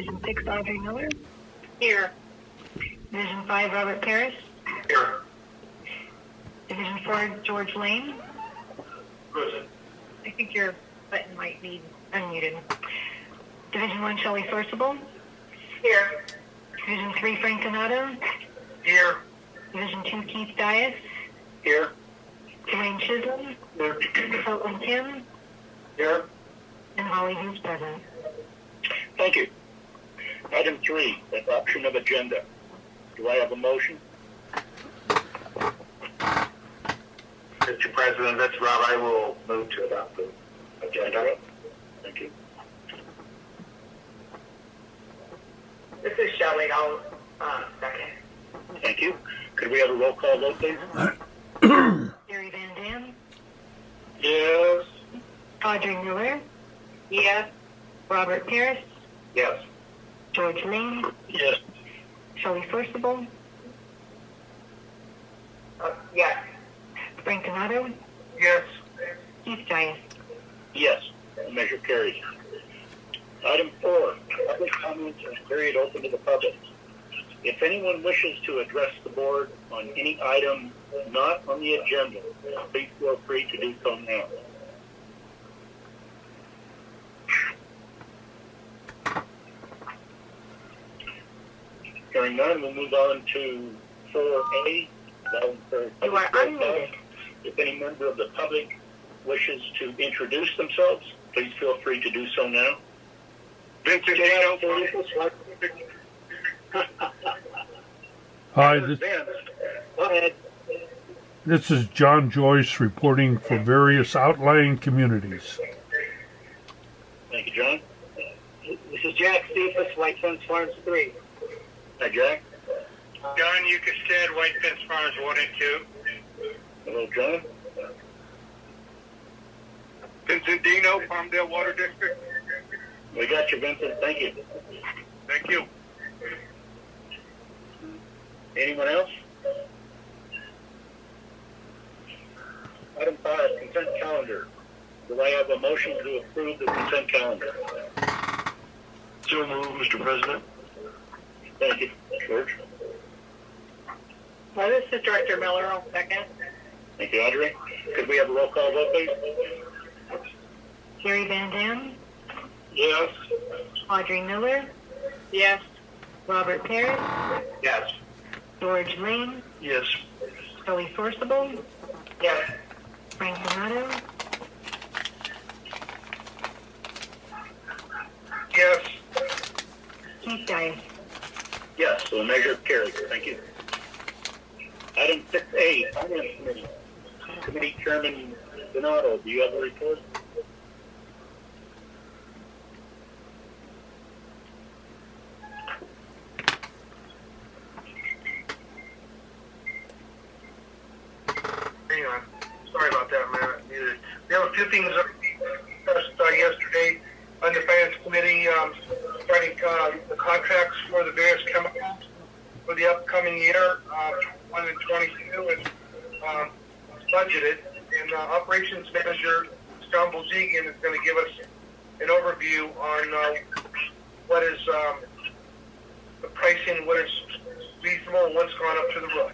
Division 6, Audrey Miller. Here. Division 5, Robert Paris. Here. Division 4, George Lane. Present. I think your button might be unmuted. Division 1, Shelley Forcible. Here. Division 3, Frank Donato. Here. Division 2, Keith Dias. Here. Dwayne Chisam. Here. Sullivan Kim. Here. And Holly, who's present. Thank you. Item 3, adoption of agenda. Do I have a motion? Mr. President, that's Rob. I will move to adopt the agenda. Thank you. This is Shelley. I'll second. Thank you. Could we have a roll call vote, please? Gary Van Dam. Yes. Audrey Miller. Yes. Robert Paris. Yes. George Lane. Yes. Shelley Forcible. Yes. Frank Donato. Yes. Keith Dias. Yes. Measure carries. Item 4, public comments and period open to the public. If anyone wishes to address the board on any item not on the agenda, please feel free to do so now. Hearing none, we'll move on to 4A. You are unmuted. If any member of the public wishes to introduce themselves, please feel free to do so now. Vincent Dino. Hi, Go ahead. this is John Joyce reporting for various outlying communities. Thank you, John. This is Jack Cephas, White Fence Farms 3. Hi, Jack. John Ukestead, White Fence Farms 1 and 2. Hello, John. Vincent Dino, Palmdale Water District. We got you, Vincent. Thank you. Thank you. Anyone else? Item 5, consent calendar. Do I have a motion to approve the consent calendar? So moved, Mr. President. Thank you, George. Well, this is Director Miller. I'll second. Thank you, Audrey. Could we have a roll call vote, please? Gary Van Dam. Yes. Audrey Miller. Yes. Robert Paris. Yes. George Lane. Yes. Shelley Forcible. Yes. Frank Donato. Yes. Keith Dias. Yes, so the measure carries. Thank you. Item 6A, Finance Committee. Committee Chairman Donato, do you have a report? Hang on. Sorry about that, man. We have a few things discussed yesterday on the Finance Committee, starting the contracts for the various chemicals for the upcoming year, 21 and 22, and budgeted. And Operations Manager John Bolzigian is going to give us an overview on what is the pricing, what is reasonable, and what's gone up to the roof.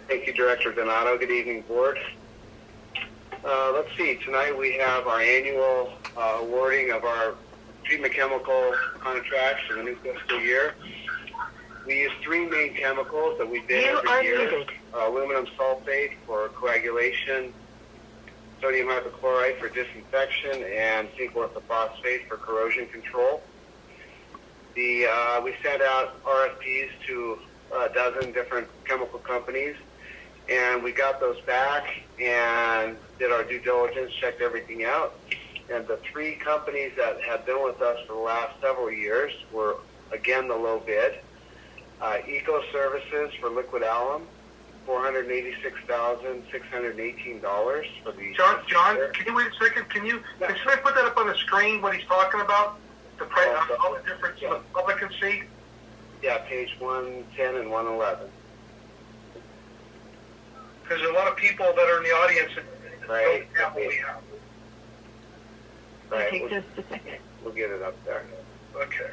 Thank you, Director Donato. Good evening, Board. Let's see. Tonight we have our annual awarding of our treatment chemical contracts for the new fiscal year. We use 3 main chemicals that we bid every year. Aluminum sulfate for coagulation, sodium hypochlorite for disinfection, and zinc orthophosphate for corrosion control. We sent out RFPs to a dozen different chemical companies, and we got those back and did our due diligence, checked everything out. And the 3 companies that have been with us for the last several years were, again, the low bid. Eco Services for liquid alum, $486,618 for the... John, can you wait a second? Can somebody put that up on the screen, what he's talking about? The price, all the difference so the public can see? Yeah, page 110 and 111. Because there's a lot of people that are in the audience that Right. don't have what we have. Right, Take just a second. we'll get it up there. Okay.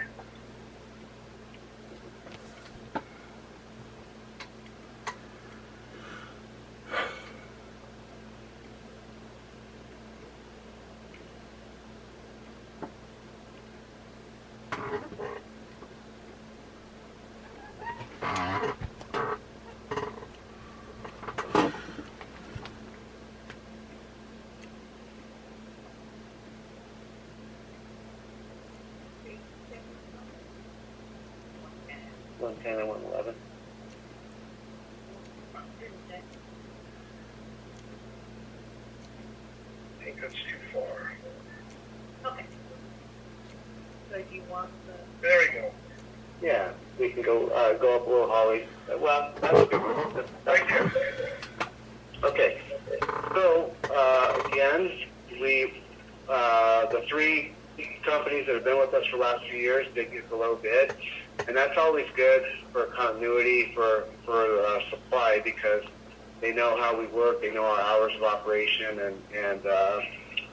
One 10 and 111. I think that's too far. Okay. So you want the... There we go. Yeah, we can go up a little, Holly. Well, that's a good one. Right there. Okay. So, again, the three companies that have been with us for the last few years did get the low bid. And that's always good for continuity for supply because they know how we work, they know our hours of operation, and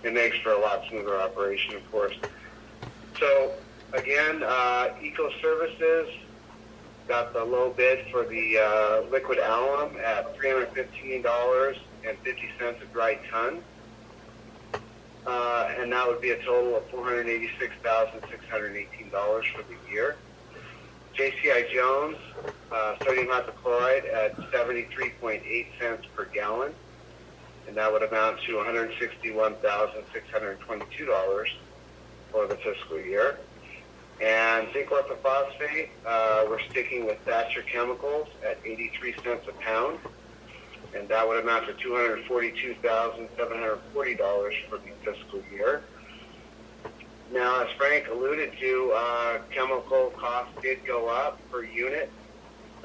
it makes for a lot smoother operation, of course. So, again, Eco Services got the low bid for the liquid alum at $315.50 a dry ton. And that would be a total of $486,618 for the year. JCI Jones, sodium hypochlorite at 73.8 cents per gallon, and that would amount to $161,622 for the fiscal year. And zinc orthophosphate, we're sticking with Thatcher Chemicals at 83 cents a pound, and that would amount to $242,740 for the fiscal year. Now, as Frank alluded to, chemical costs did go up per unit.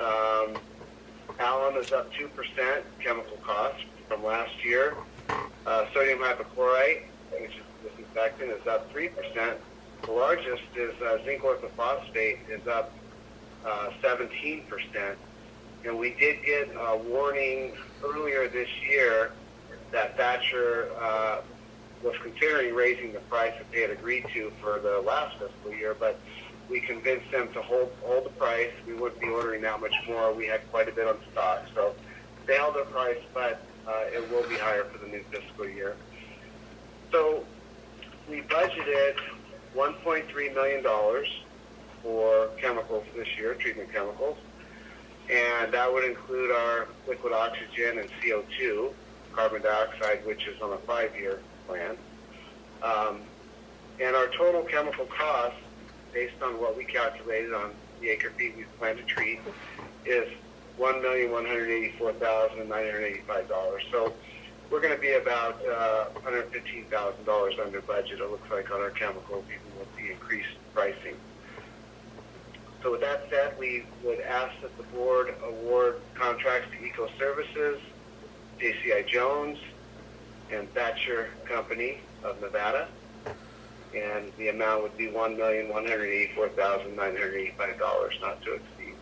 Alum is up 2% chemical costs from last year. Sodium hypochlorite, which is disinfectant, is up 3%. The largest is zinc orthophosphate is up 17%. And we did get a warning earlier this year that Thatcher was considering raising the price that they had agreed to for the last fiscal year, but we convinced them to hold the price. We wouldn't be ordering that much more. We had quite a bit on stock. So they held their price, but it will be higher for the new fiscal year. So we budgeted $1.3 million for chemicals this year, treatment chemicals, and that would include our liquid oxygen and CO2, carbon dioxide, which is on a 5-year plan. And our total chemical cost, based on what we calculated on the acre feet we plan to treat, is $1,184,985. So we're going to be about $115,000 under budget, it looks like, on our chemicals, even with the increased pricing. So with that said, we would ask that the board award contracts to Eco Services, JCI Jones, and Thatcher Company of Nevada, and the amount would be $1,184,985, not to exceed.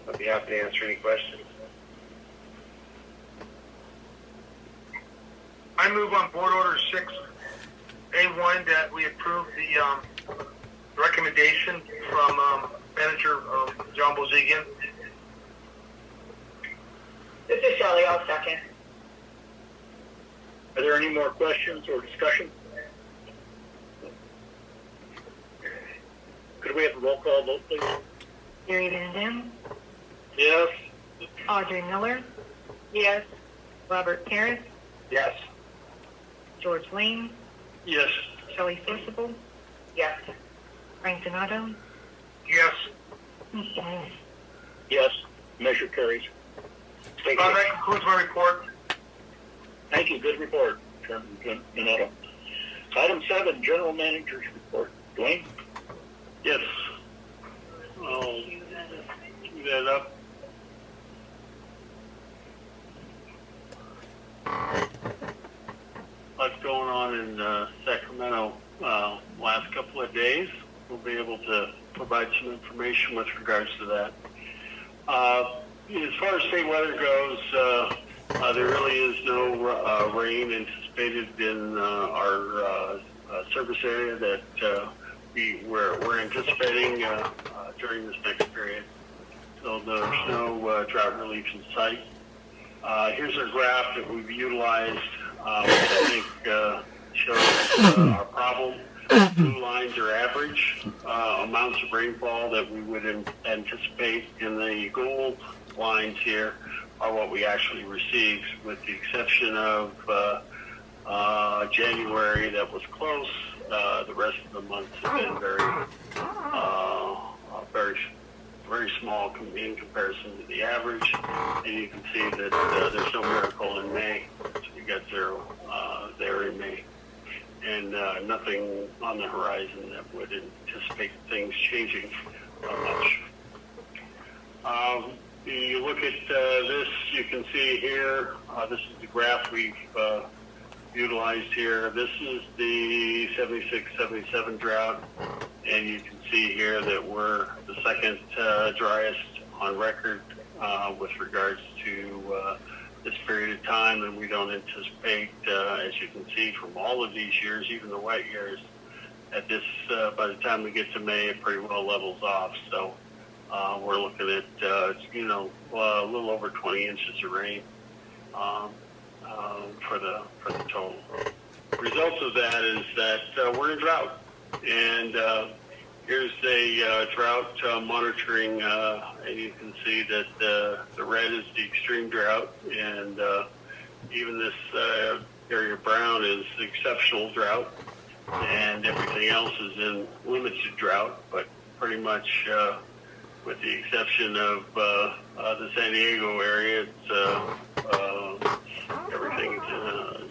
I'd be happy to answer any questions. I move on Board Order 6A1 that we approve the recommendation from Manager John Bozigian. This is Shelley, I'll second. Are there any more questions or discussion? Could we have a roll call vote, please? Gary Van Dam, Yes. Audrey Miller, Yes. Robert Harris, Yes. George Lane, Yes. Shelley Forcible, Yes. Frank Donato, Yes. Yes. Measure carries. Thank you. That concludes my report. Thank you. Good report, Chairman Donato. Item 7, General Manager's report. Dwayne? Yes. I'll cue that up. What's going on in Sacramento last couple of days. We'll be able to provide some information with regards to that. As far as state weather goes, there really is no rain anticipated anticipated in our service area that we're anticipating during this next period. So there's no drought relief in sight. Here's our graph that we've utilized, which I think shows our problem. Blue lines are average amounts of rainfall that we would anticipate, and the gold lines here are what we actually received, with the exception of January that was close. The rest of the months have been very small in comparison to the average, and you can see that there's no miracle in May. So we got zero there in May, and nothing on the horizon that would anticipate things changing much. You look at this, you can see here, this is the graph we've utilized here. This is the 76-77 drought, and you can see here that we're the second driest on record with regards to this period of time, and we don't anticipate, as you can see from all of these years, even the wet years, at this, by the time we get to May, it pretty well levels off. So we're looking at, a little over 20 inches of rain for the total. Results of that is that we're in drought, and here's a drought monitoring, and you can see that the red is the extreme drought, and even this area brown is exceptional drought, and everything else is in limited drought, but pretty much with the exception of the San Diego area, it's everything's in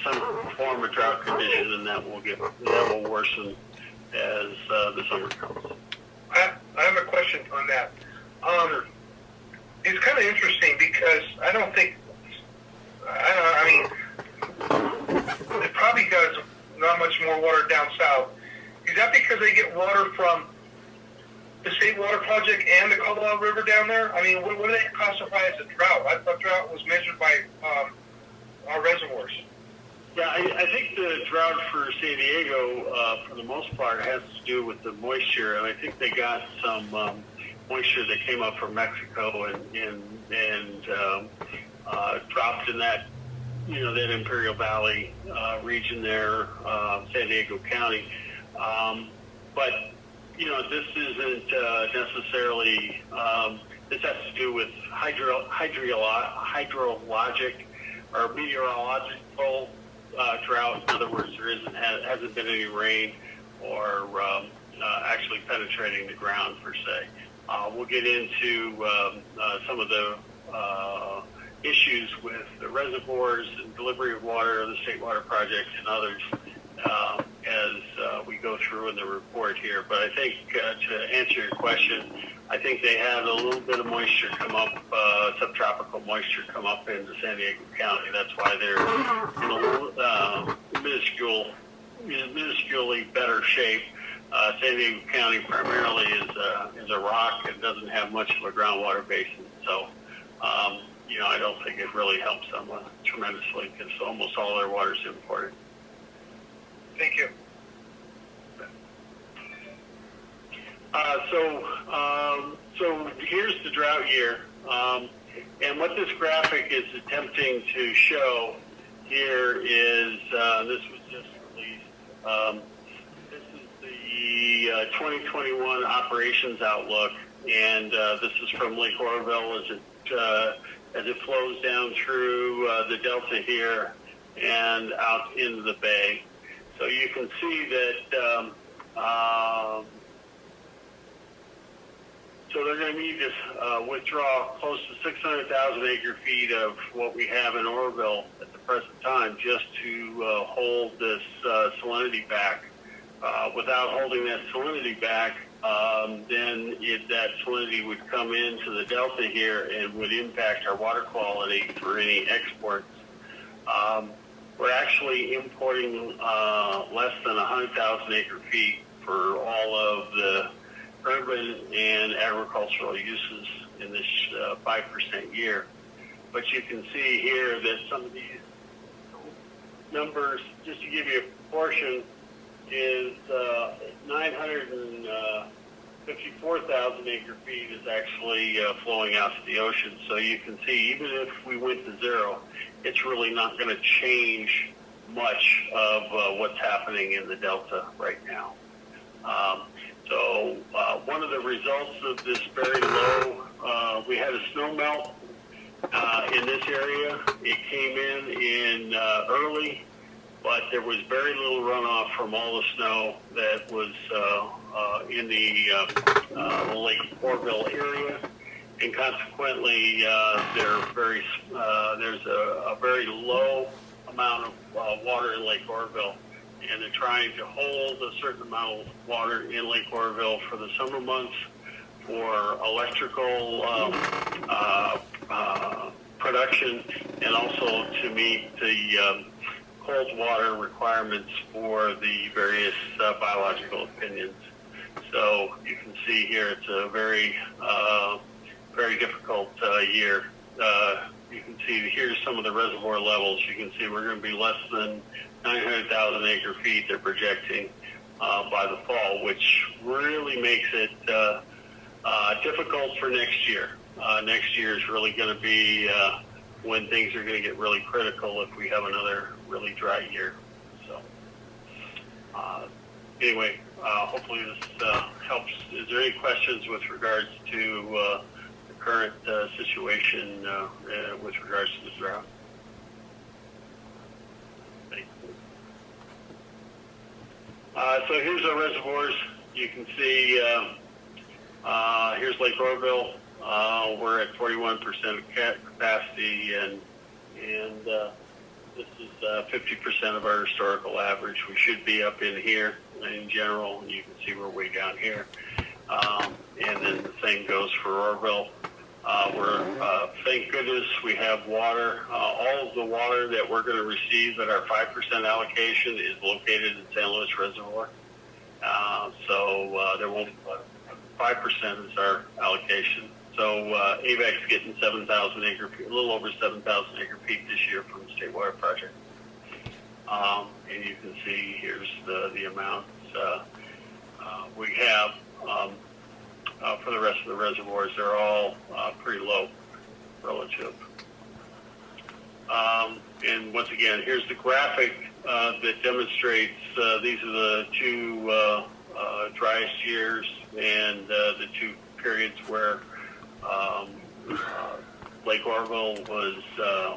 some form of drought condition, and that will worsen as the summer comes. I have a question on that. It's kind of interesting because it probably does not much more water down south. Is that because they get water from the State Water Project and the Colorado River down there? I mean, what do they classify as a drought? I thought drought was measured by our reservoirs. Yeah, I think the drought for San Diego, for the most part, has to do with the moisture, and I think they got some moisture that came up from Mexico and dropped in that, that Imperial Valley region there, San Diego County. But this isn't necessarily. This has to do with hydrologic or meteorological drought. In other words, there hasn't been any rain or actually penetrating the ground per se. We'll get into some of the issues with the reservoirs and delivery of water, the State Water Project, and others as we go through in the report here. But I think to answer your question, I think they had a little bit of moisture come up, subtropical moisture come up into San Diego County. That's why they're in a minusculely better shape. San Diego County primarily is a rock and doesn't have much of a groundwater basin. So, I don't think it really helps them tremendously because almost all their water is imported. Thank you. So here's the drought year, and what this graphic is attempting to show here is this was just released. This is the 2021 operations outlook, and this is from Lake Oroville as it flows down through the delta here and out into the bay. So you can see that so they're going to need to withdraw close to 600,000 acre feet of what we have in Oroville at the present time just to hold this salinity back. Without holding that salinity back, then that salinity would come into the delta here and would impact our water quality for any exports. We're actually importing less than 100,000 acre feet for all of the urban and agricultural uses in this 5% year. But you can see here that some of these numbers, just to give you a proportion, is 954,000 acre feet is actually flowing out to the ocean. So you can see, even if we went to zero, it's really not going to change much of what's happening in the Delta right now. So one of the results of this very low, we had a snow melt in this area. It came in early, but there was very little runoff from all the snow that was in the Lake Oroville area, and consequently, there's a very low amount of water in Lake Oroville, and they're trying to hold a certain amount of water in Lake Oroville for the summer months for electrical production, and also to meet the cold water requirements for the various biological opinions. So you can see here it's a very, very difficult year. You can see here's some of the reservoir levels. You can see we're going to be less than 900,000 acre feet they're projecting by the fall, which really makes it difficult for next year. Next year is really going to be when things are going to get really critical if we have another really dry year. So anyway, hopefully this helps. Is there any questions with regards to the current situation with regards to the drought? So here's our reservoirs. You can see here's Lake Oroville. We're at 41% of capacity, and this is 50% of our historical average. We should be up in here in general. You can see we're way down here. And then the same goes for Oroville. Thank goodness we have water. All of the water that we're going to receive at our 5% allocation is located in San Luis Reservoir. So there won't 5% is our allocation. So Avek's getting 7,000 acre feet, a little over 7,000 acre feet this year from the State Water Project. And you can see here's the amounts we have. For the rest of the reservoirs, they're all pretty low relative. And once again, here's the graphic that demonstrates these are the two driest years and the two periods where Lake Oroville was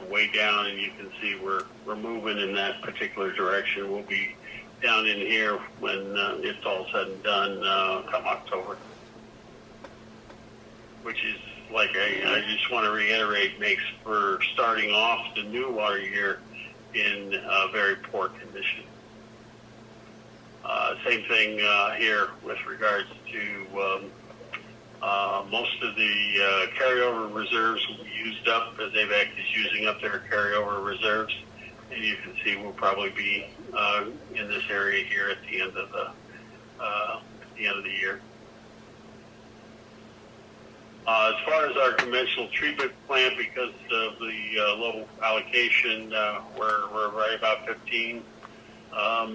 way down, and you can see we're moving in that particular direction. We'll be down in here when it's all said and done come October. Which is, like I just want to reiterate, makes for starting off the new water year in very poor condition. Same thing here with regards to most of the carryover reserves will be used up as Avek is using up their carryover reserves, and you can see we'll probably be in this area here at the end of the year. As far as our conventional treatment plant, because of the low allocation, we're right about 15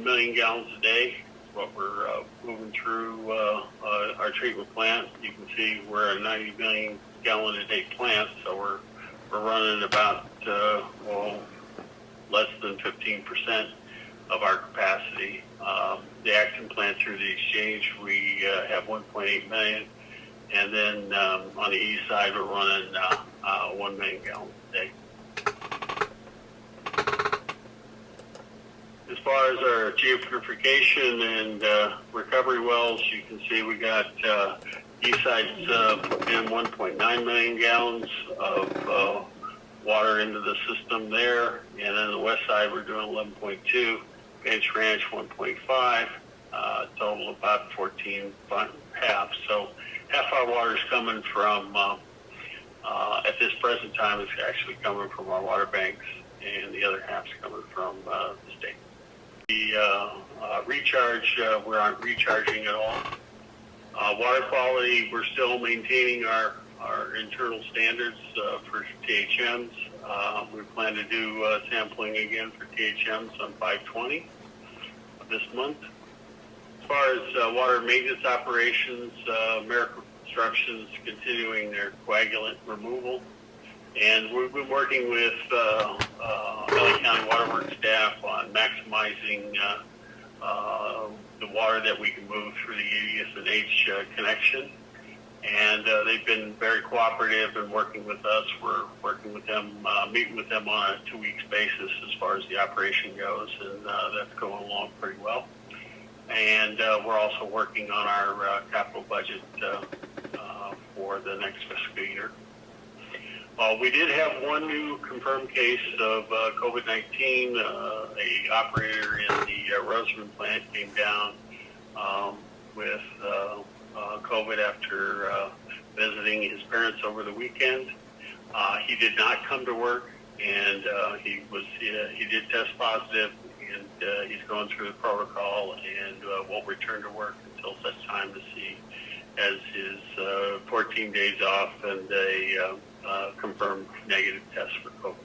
million gallons a day. What we're moving through our treatment plant. You can see we're a 90 million gallon a day plant, so we're running about less than 15% of our capacity. The Acton plant through the exchange, we have 1.8 million. And then on the east side, we're running 1 million gallons a day. As far as our geopurification and recovery wells, you can see we got east side's put in 1.9 million gallons of water into the system there. And then the west side, we're doing 11.2. Bench Ranch, 1.5. Total about 14.5. So half our water is coming from, at this present time, it's actually coming from our water banks, and the other half's coming from the state. The recharge, we aren't recharging at all. Water quality, we're still maintaining our internal standards for THMs. We plan to do sampling again for THMs on 5/20 of this month. As far as water maintenance operations, American Construction's continuing their coagulant removal. And we've been working with LA County Waterworks staff on maximizing the water that we can move through the UDS&H connection. And they've been very cooperative and working with us. We're working with them, meeting with them on a 2 weeks basis as far as the operation goes, and that's going along pretty well. And we're also working on our capital budget for the next fiscal year. We did have one new confirmed case of COVID-19. A operator in the Rosamond plant came down with COVID after visiting his parents over the weekend. He did not come to work, and he did test positive, and he's going through the protocol and won't return to work until such time to see as his 14 days off and a confirmed negative test for COVID.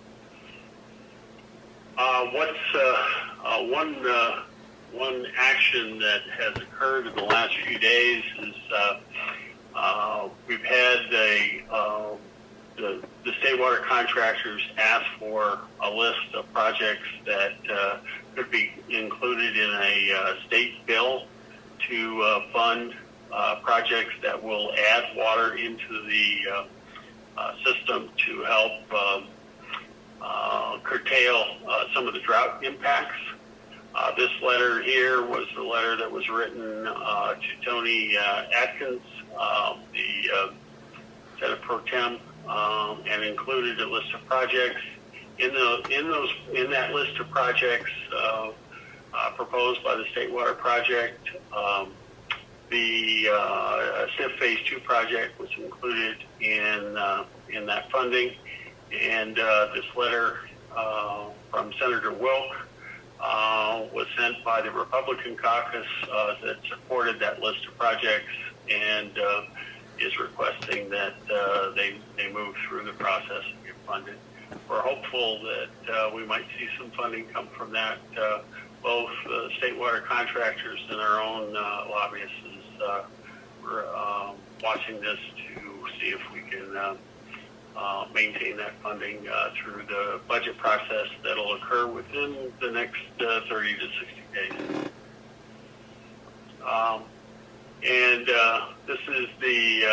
One action that has occurred in the last few days is we've had the state water contractors ask for a list of projects that could be included in a state bill to fund projects that will add water into the system to help curtail some of the drought impacts. This letter here was the letter that was written to Tony Atkins, the Senate Pro Tem, and included a list of projects. In that list of projects proposed by the State Water Project, the SIF Phase 2 project was included in that funding, and this letter from Senator Wilk was sent by the Republican caucus that supported that list of projects and is requesting that they move through the process and get funded. We're hopeful that we might see some funding come from that. Both state water contractors and our own lobbyists we're watching this to see if we can maintain that funding through the budget process that'll occur within the next 30 to 60 days. And this is the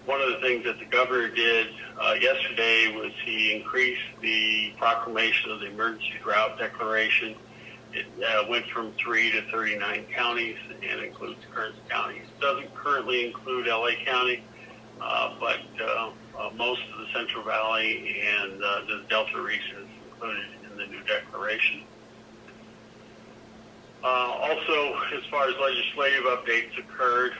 one of the things that the governor did yesterday was he increased the proclamation of the emergency drought declaration. It went from 3 to 39 counties and includes Kern County. It doesn't currently include LA County, but most of the Central Valley and the Delta region is included in the new declaration. Also, as far as legislative updates occurred,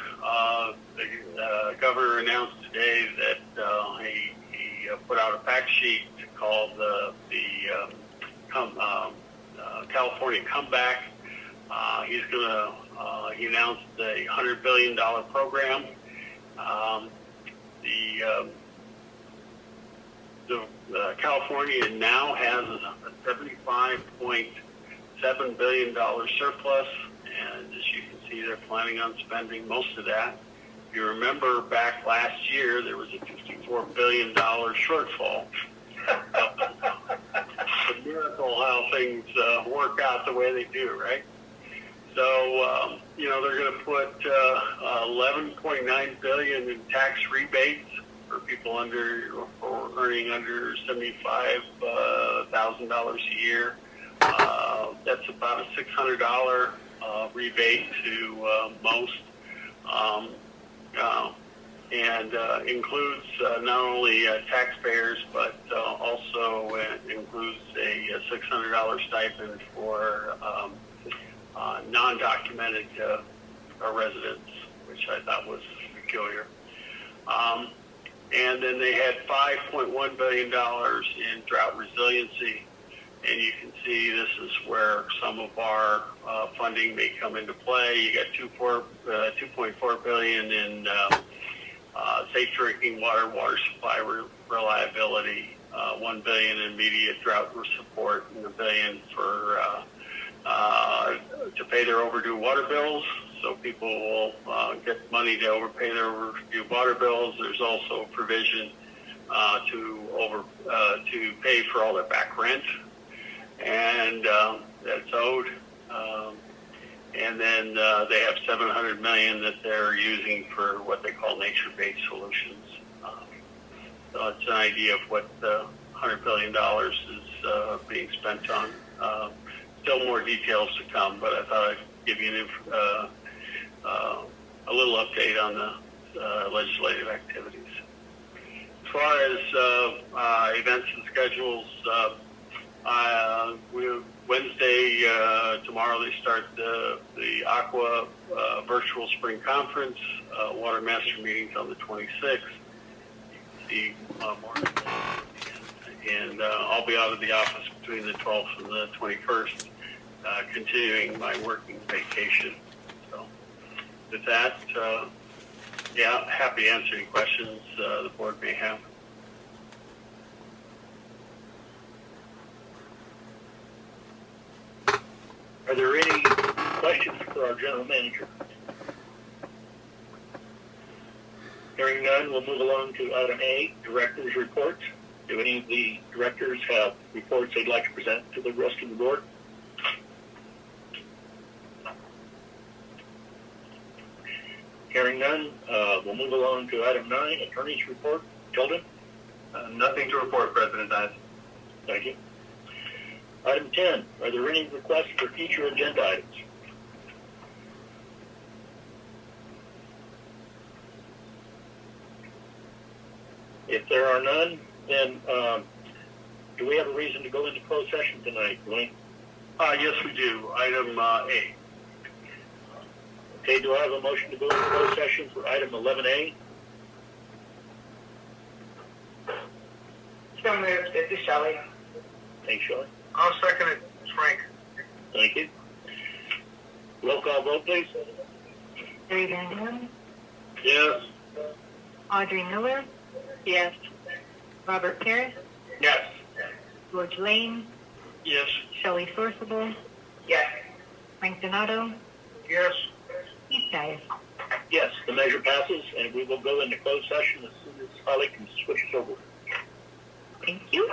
the governor announced today that he put out a fact sheet called the California Comeback. He's going to, he announced a $100 billion program. California now has a $75.7 billion surplus, and as you can see, they're planning on spending most of that. If you remember back last year, there was a $54 billion shortfall. It's a miracle how things work out the way they do, right? So, they're going to put $11.9 billion in tax rebates for people earning under $75,000 a year. That's about a $600 rebate to most, and includes not only taxpayers, but also includes a $600 stipend for non-documented residents, which I thought was peculiar. And then they had $5.1 billion in drought resiliency. And you can see this is where some of our funding may come into play. You got $2.4 billion in safe drinking water, water supply reliability, $1 billion in immediate drought support, and $1 billion for to pay their overdue water bills. So people will get money to overpay their overdue water bills. There's also provision to pay for all their back rent, and that's owed. And then they have $700 million that they're using for what they call nature-based solutions. So it's an idea of what the $100 billion is being spent on. Still more details to come, but I thought I'd give you a little update on the legislative activities. As far as events and schedules, Wednesday, tomorrow they start the Aqua virtual spring conference. Water master meetings on the 26th. See more. And I'll be out of the office between the 12th and the 21st, continuing my working vacation. So with that, happy to answer any questions the board may have. Are there any questions for our general manager? Hearing none, we'll move along to item A, directors' reports. Do any of the directors have reports they'd like to present to the rest of the board? Hearing none, we'll move along to item 9, attorney's report. Tilden? Nothing to report, President Dias. Thank you. Item 10, are there any requests for future agenda items? If there are none, then do we have a reason to go into closed session tonight, Dwayne? Yes, we do. Item A. Okay, do I have a motion to go into closed session for item 11A? So moved. This is Shelley. Thanks, Shelley. I'll second it, Frank. Thank you. Roll call vote, please. Barry Van Dorn, Yes. Audrey Miller, Yes. Robert Parris, Yes. George Lane, Yes. Shelley Sourceable, Yes. Frank Donato, Yes. Keith Dias. Yes, the measure passes, and we will go into closed session as soon as Holly can switch us over. Thank you.